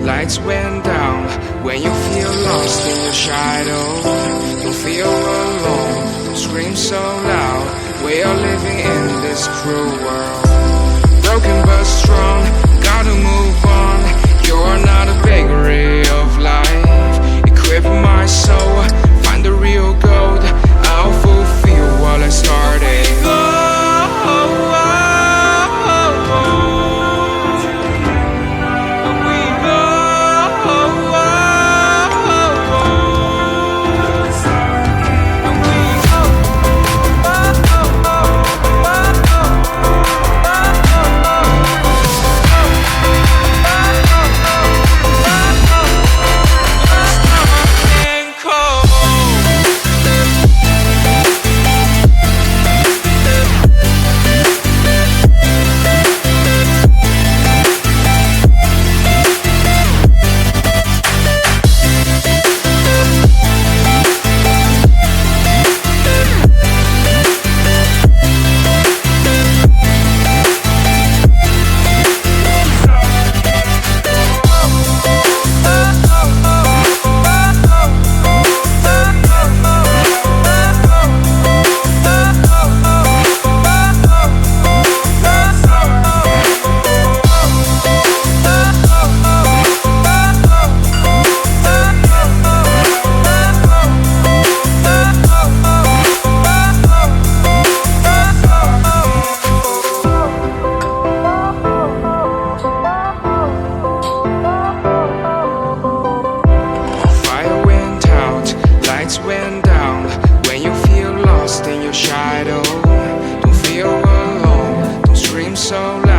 lights went down. When you feel lost in your shadow, don't feel alone, don't scream so loud. We are living in this cruel world, broken but strong, gotta move on. You're not a bakery of life, equip my soul, find the real gold. I'll fulfill what I started. Went down. When you feel lost in your shadow, don't feel alone, don't scream so loud.